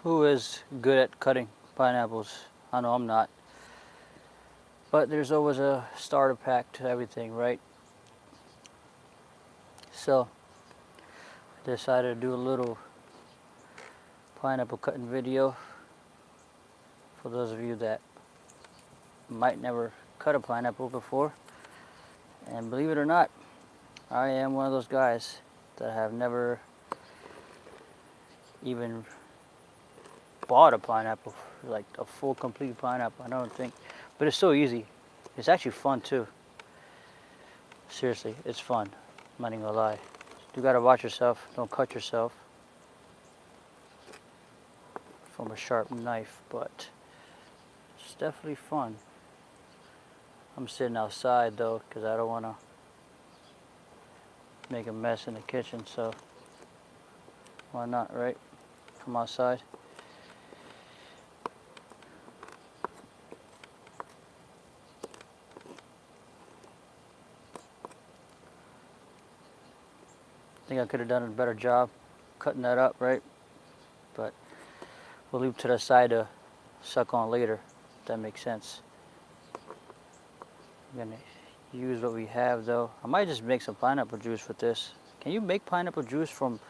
Who is good at cutting pineapples? I know I'm not. But there's always a starter pack to everything, right? So I decided to do a little pineapple cutting video for those of you that might never cut a pineapple before. And believe it or not, I am one of those guys that have never even bought a pineapple, like a full complete pineapple. I don't think, but it's so easy. It's actually fun too. Seriously, it's fun. I'm not even gonna lie. You gotta watch yourself. Don't cut yourself from a sharp knife, but it's definitely fun. I'm sitting outside though, because I don't want to make a mess in the kitchen, so why not, right? Come outside. I think I could have done a better job cutting that up, right? But we'll leave it to the side to suck on later, if that makes sense. I'm gonna use what we have though. I might just make some pineapple juice with this. Can you make pineapple juice from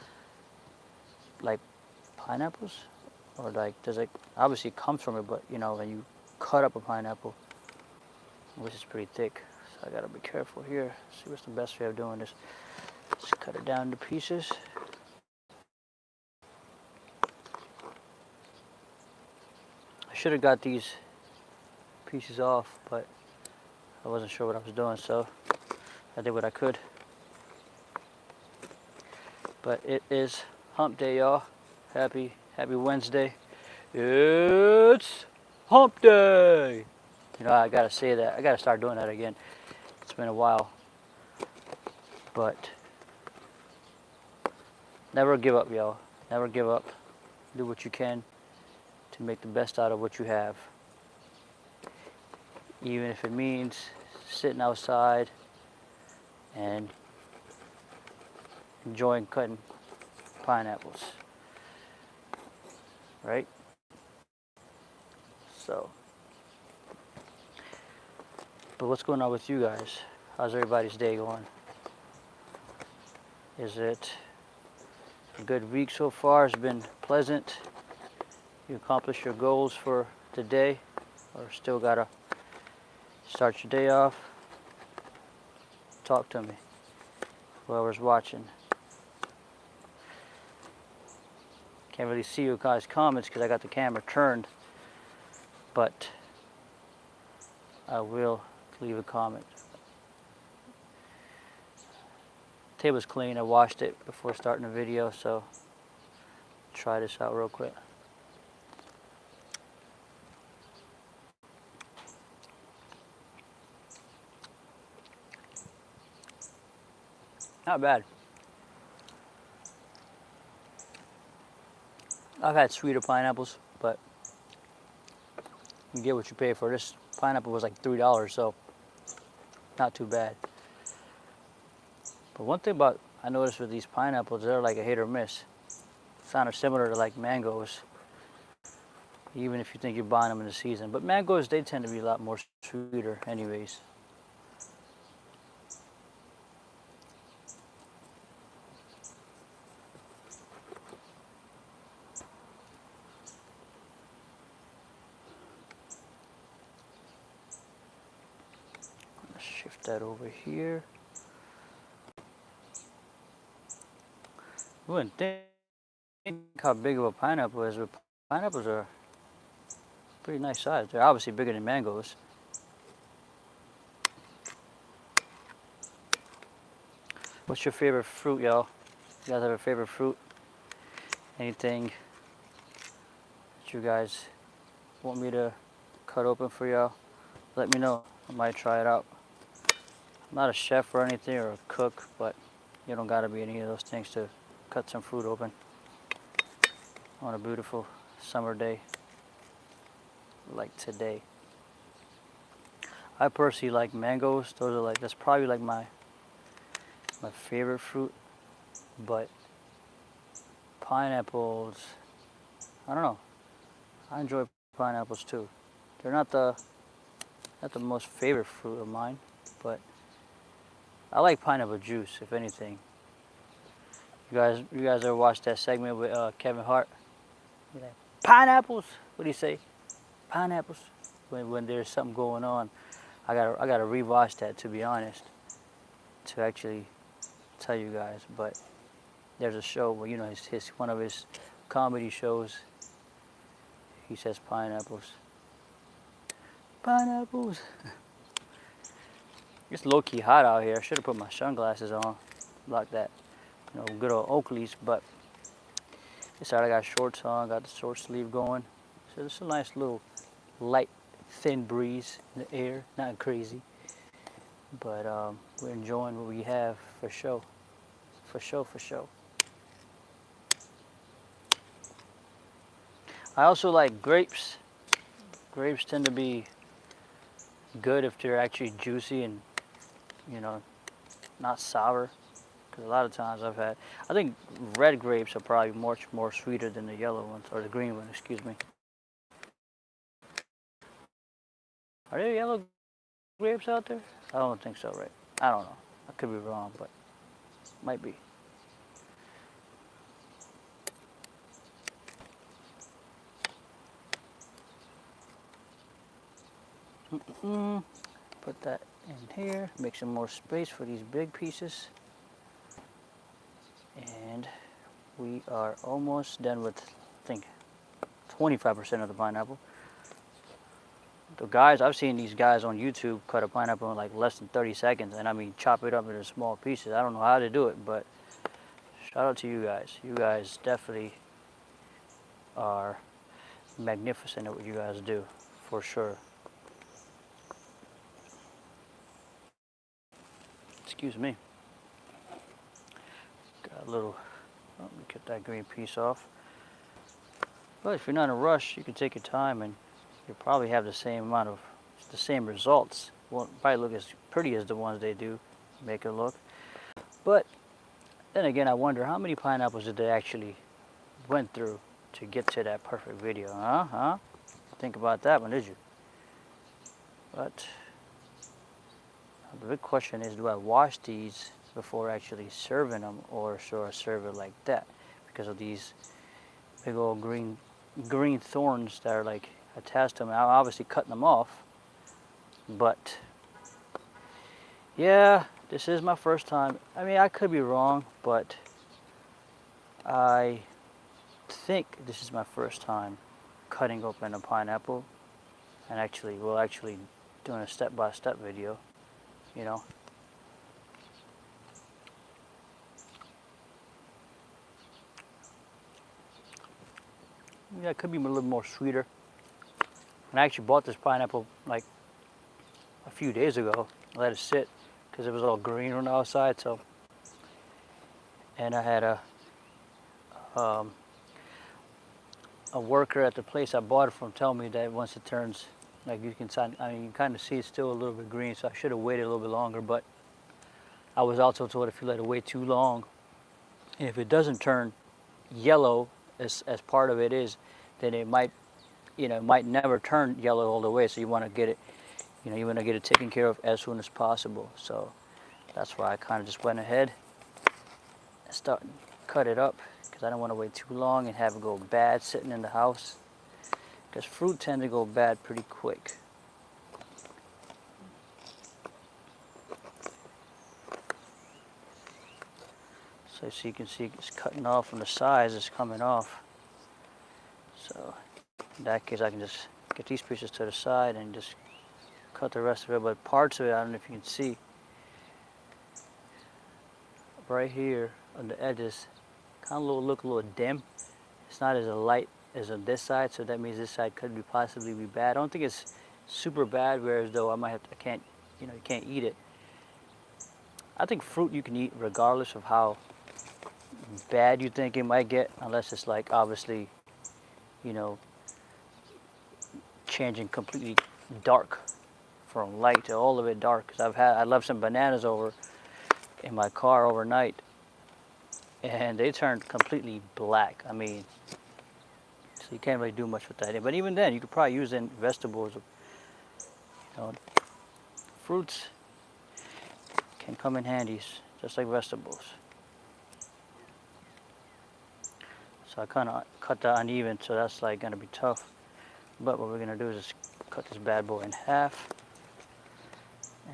like pineapples? Or like, does it, obviously it comes from it, but you know, when you cut up a pineapple, which is pretty thick, so I gotta be careful here. See what's the best way of doing this. Just cut it down into pieces. I should have got these pieces off, but I wasn't sure what I was doing, so I did what I could. But it is hump day, y'all. Happy Wednesday. It's hump day. You know, I gotta say that. I gotta start doing that again. It's been a while. But never give up, y'all. Never give up. Do what you can to make the best out of what you have. Even if it means sitting outside and enjoying cutting pineapples, right? So, but what's going on with you guys? How's everybody's day going? Is it a good week so far? It's been pleasant? You accomplished your goals for today, or still gotta start your day off? Talk to me, whoever's watching. Can't really see you guys' comments because I got the camera turned, but I will leave a comment. Table's clean. I washed it before starting the video, so try this out real quick. Not bad. I've had sweeter pineapples, but you get what you pay for. This pineapple was like $3, so not too bad. But one thing about I noticed with these pineapples, they're like a hit or miss. Kind of similar to like mangoes, even if you think you're buying them in the season. But mangoes, they tend to be a lot more sweeter anyways. Let's shift that over here. You wouldn't think how big of a pineapple is, but pineapples are pretty nice size. They're obviously bigger than mangoes. What's your favorite fruit, y'all? You guys have a favorite fruit? Anything that you guys want me to cut open for y'all? Let me know. I might try it out. I'm not a chef or anything or a cook, but you don't gotta be any of those things to cut some fruit open on a beautiful summer day like today. I personally like mangoes. Those are like, that's probably like my favorite fruit. But pineapples, I don't know. I enjoy pineapples too. They're not the most favorite fruit of mine, but I like pineapple juice, if anything. You guys ever watched that segment with Kevin Hart? Like, pineapples. What do you say? Pineapples. When there's something going on, I gotta rewatch that, to be honest, to actually tell you guys. But there's a show where, you know, his one of his comedy shows. He says pineapples. Pineapples. It's low key hot out here. I should have put my sunglasses on, block that, you know, good old Oakleys. But this side I got shorts on, got the short sleeve going. So it's a nice little light, thin breeze in the air, not crazy. But we're enjoying what we have for sure. For sure, for sure. I also like grapes. Grapes tend to be good if they're actually juicy and, you know, not sour. Because a lot of times I think red grapes are probably much more sweeter than the yellow ones, or the green ones, excuse me. Are there yellow grapes out there? I don't think so, right? I don't know. I could be wrong, but might be. Put that in here, make some more space for these big pieces. And we are almost done with, I think, 25% of the pineapple. The guys, I've seen these guys on YouTube cut a pineapple in like less than 30 seconds, and I mean chop it up into small pieces. I don't know how to do it, but shout out to you guys. You guys definitely are magnificent at what you guys do, for sure. Excuse me. Got a little, let me get that green piece off. But if you're not in a rush, you can take your time and you'll probably have the same results. Won't probably look as pretty as the ones they do make it look. But then again, I wonder how many pineapples did they actually went through to get to that perfect video, huh? Think about that one, did you? But the big question is, do I wash these before actually serving them, or should I serve it like that? Because of these big old green thorns that are like attached to them. I'm obviously cutting them off, but yeah, this is my first time. I mean, I could be wrong, but I think this is my first time cutting open a pineapple and actually doing a step-by-step video, you know. Yeah, it could be a little more sweeter. And I actually bought this pineapple like a few days ago. I let it sit because it was all green on the outside. So, and I had a worker at the place I bought it from tell me that once it turns, like you can kind of see it's still a little bit green. So I should have waited a little bit longer. But I was also told if you let it wait too long, and if it doesn't turn yellow as part of it is, then it might, you know, might never turn yellow all the way. So you want to get it, you know, you want to get it taken care of as soon as possible. So that's why I kind of just went ahead and cut it up, because I don't want to wait too long and have it go bad sitting in the house, because fruit tend to go bad pretty quick. So you can see it's cutting off from the sides, it's coming off. So in that case, I can just get these pieces to the side and just cut the rest of it. But parts of it, I don't know if you can see, right here on the edges, kind of look a little dim. It's not as light as on this side, so that means this side could possibly be bad. I don't think it's super bad, whereas though I can't, you know, you can't eat it. I think fruit you can eat regardless of how bad you think it might get, unless it's like obviously, you know, changing completely dark from light to all of it dark. Because I left some bananas over in my car overnight, and they turned completely black. I mean, So you can't really do much with that. But even then, you could probably use it in vegetables. You know, fruits can come in handy, just like vegetables. So I kind of cut that uneven, so that's like gonna be tough. But what we're gonna do is just cut this bad boy in half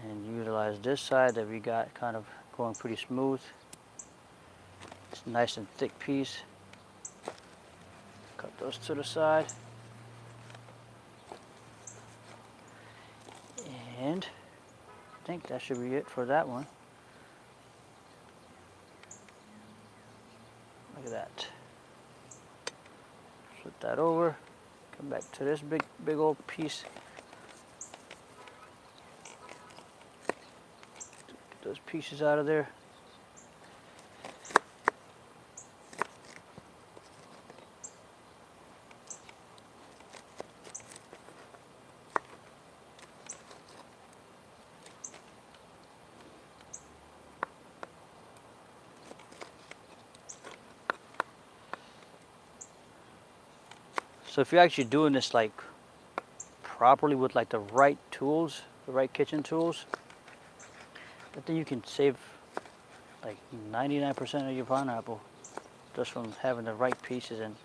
and utilize this side that we got kind of going pretty smooth. It's a nice and thick piece. Cut those to the side. And I think that should be it for that one. Look at that. Flip that over. Come back to this big old piece. Get those pieces out of there. So if you're actually doing this like properly with like the right tools, the right kitchen tools, I think you can save like 99% of your pineapple just from having the right pieces and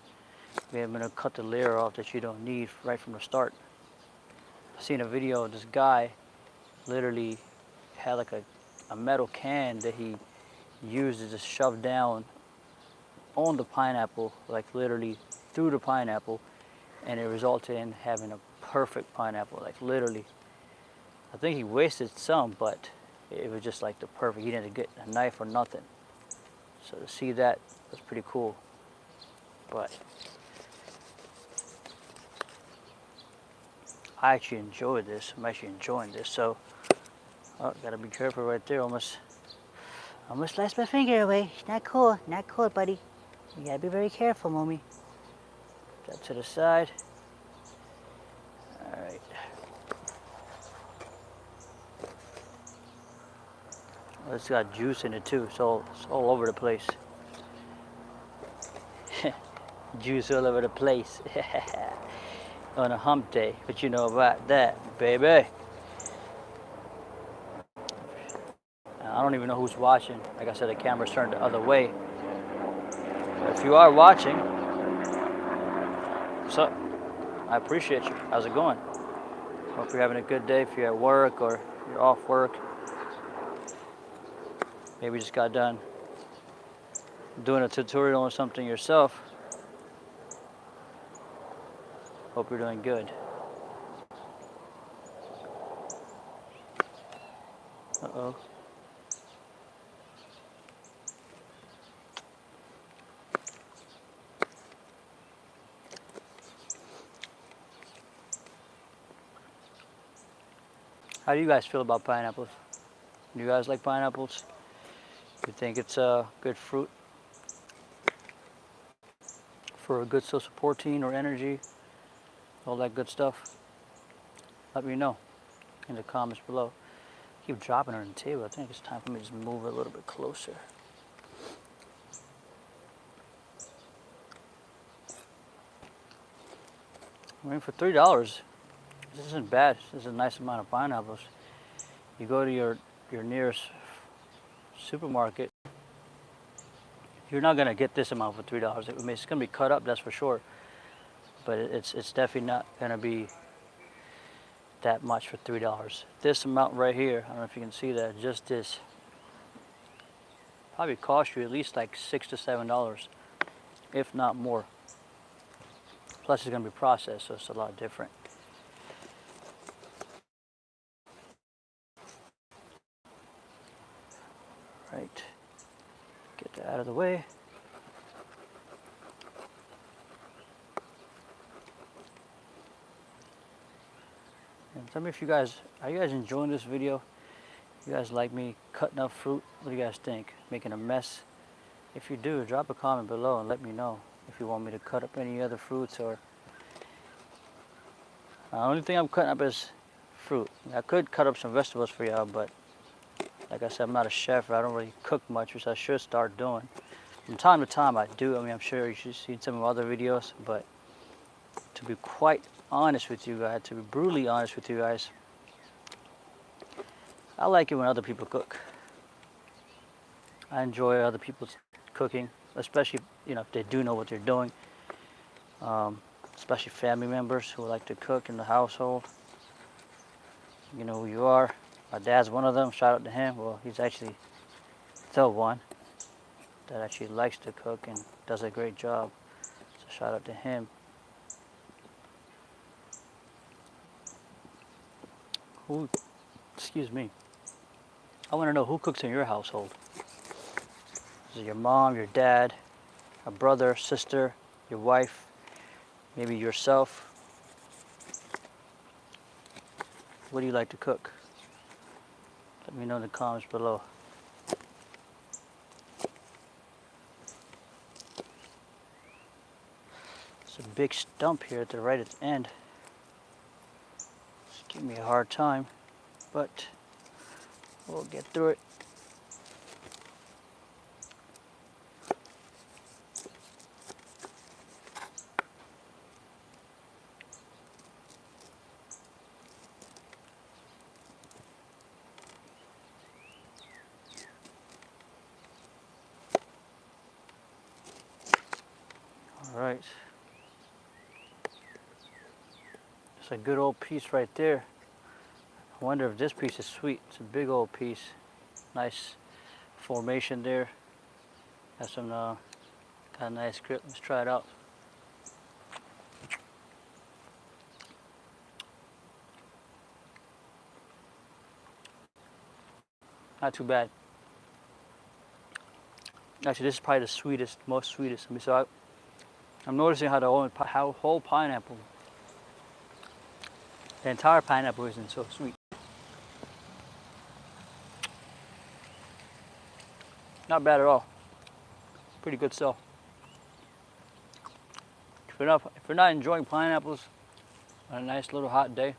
being able to cut the layer off that you don't need right from the start. I've seen a video of this guy literally had like a metal can that he used to shove down on the pineapple, like literally through the pineapple, and it resulted in having a perfect pineapple, like literally. I think he wasted some, but it was just like the perfect. He didn't get a knife or nothing. So to see that was pretty cool. But I actually enjoyed this. I'm actually enjoying this. So, oh, gotta be careful right there. Almost sliced my finger away. Not cool. Not cool, buddy. You gotta be very careful, mommy. That to the side. All right. Well, it's got juice in it too, so it's all over the place. Juice all over the place. On a hump day, but you know about that, baby. I don't even know who's watching. Like I said, the camera's turned the other way. But if you are watching, what's up? I appreciate you. How's it going? Hope you're having a good day if you're at work or you're off work. Maybe you just got done doing a tutorial on something yourself. Hope you're doing good. Uh-oh. How do you guys feel about pineapples? Do you guys like pineapples? You think it's a good fruit for a good source of protein or energy, all that good stuff? Let me know in the comments below. Keep dropping her on the table. I think it's time for me to just move it a little bit closer. I mean, for $3, this isn't bad. This is a nice amount of pineapples. You go to your nearest supermarket, you're not gonna get this amount for $3. I mean, it's gonna be cut up, that's for sure. But it's definitely not gonna be that much for $3. This amount right here, I don't know if you can see that, just this, probably cost you at least like $6 to $7, if not more. Plus it's gonna be processed, so it's a lot different. Right, get that out of the way. And tell me if you guys, are you guys enjoying this video? You guys like me cutting up fruit? What do you guys think? Making a mess? If you do, drop a comment below and let me know if you want me to cut up any other fruits or... The only thing I'm cutting up is fruit. I could cut up some vegetables for y'all, but like I said, I'm not a chef. I don't really cook much, which I should start doing. From time to time I do. I mean, I'm sure you should see some of my other videos, but to be quite honest with you guys, to be brutally honest with you guys, I like it when other people cook. I enjoy other people's cooking, especially, you know, if they do know what they're doing. Especially family members who like to cook in the household. You know who you are. My dad's one of them. Shout out to him. Well, he's actually the one that actually likes to cook and does a great job. So shout out to him. Who, excuse me. I want to know who cooks in your household. Is it your mom, your dad, a brother, sister, your wife, maybe yourself? What do you like to cook? Let me know in the comments below. It's a big stump here at the right at the end. It's giving me a hard time, but we'll get through it. All right. It's a good old piece right there. I wonder if this piece is sweet. It's a big old piece. Nice formation there. Got some, got a nice grip. Let's try it out. Not too bad. Actually, this is probably the sweetest, most sweetest. I mean, so I'm noticing how the whole pineapple, the entire pineapple isn't so sweet. Not bad at all. Pretty good stuff. If you're not enjoying pineapples on a nice little hot day,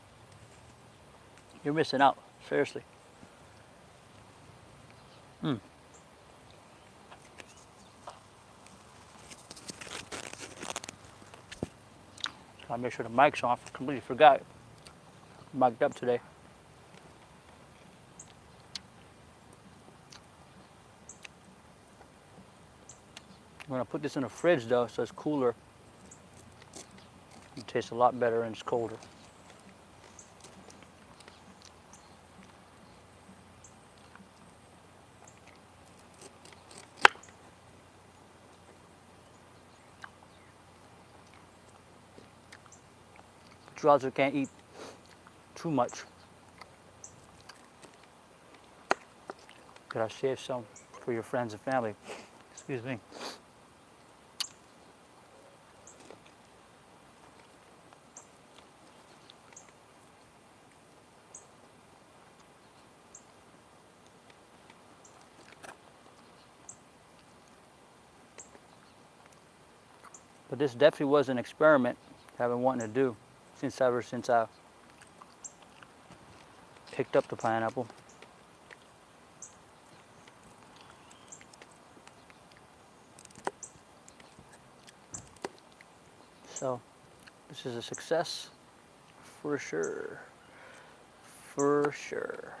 you're missing out. Seriously. Gotta make sure the mic's on. Completely forgot. Mic'd up today. I'm gonna put this in the fridge though, so it's cooler. It tastes a lot better and it's colder. But you also can't eat too much. Gotta save some for your friends and family. Excuse me. But this definitely was an experiment I've been wanting to do since I picked up the pineapple. So this is a success for sure. For sure.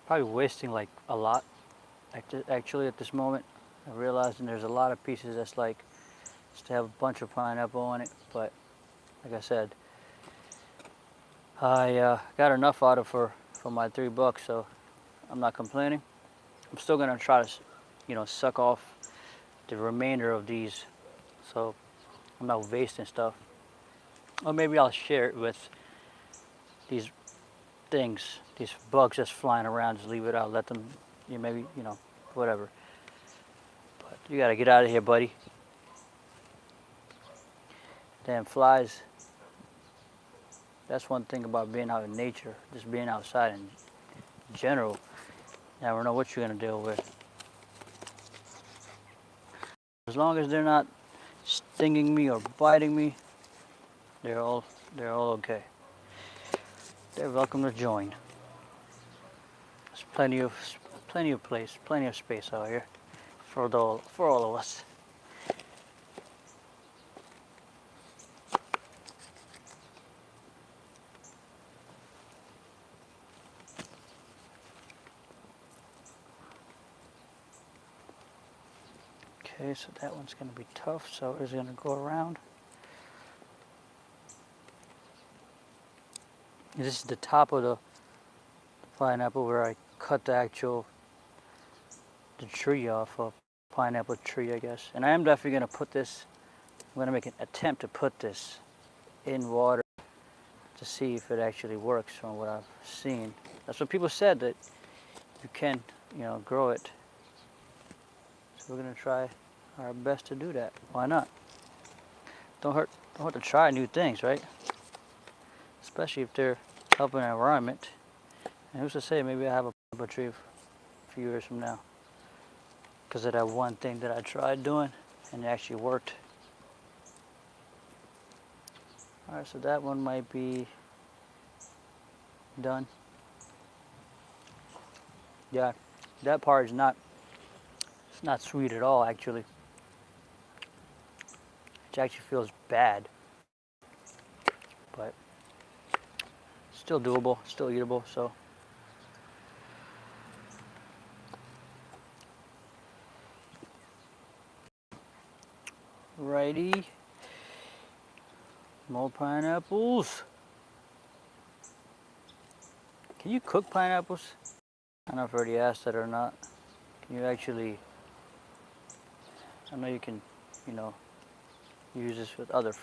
Probably wasting like a lot actually at this moment. I realizing there's a lot of pieces that's like just to have a bunch of pineapple on it, but like I said, I got enough out of for my $3, so I'm not complaining. I'm still gonna try to, you know, suck off the remainder of these, so I'm not wasting stuff. Or maybe I'll share it with these things, these bugs just flying around. Just leave it out, let them, you know, maybe, you know, whatever. But you gotta get out of here, buddy. Damn flies. That's one thing about being out in nature, just being outside in general. You never know what you're gonna deal with. As long as they're not stinging me or biting me, they're all okay. They're welcome to join. There's plenty of place, plenty of space out here for all of us. Okay, so that one's going to be tough, so it's going to go around. This is the top of the pineapple where I cut the tree off, a pineapple tree, I guess. And I am definitely going to put this, I'm going to make an attempt to put this in water to see if it actually works from what I've seen. That's what people said, that you can, grow it. So we're going to try our best to do that. Why not? Don't hurt to try new things, right? Especially if they're helping the environment. And who's to say, maybe I have a tree a few years from now because of that one thing that I tried doing and it actually worked. Alright, so that one might be done. Yeah, that part is it's not sweet at all, actually. It actually feels bad, but still doable, still eatable, so. Righty. More pineapples. Can you cook pineapples? I don't know if I already asked that or not. Can you actually, I know you can, use this with other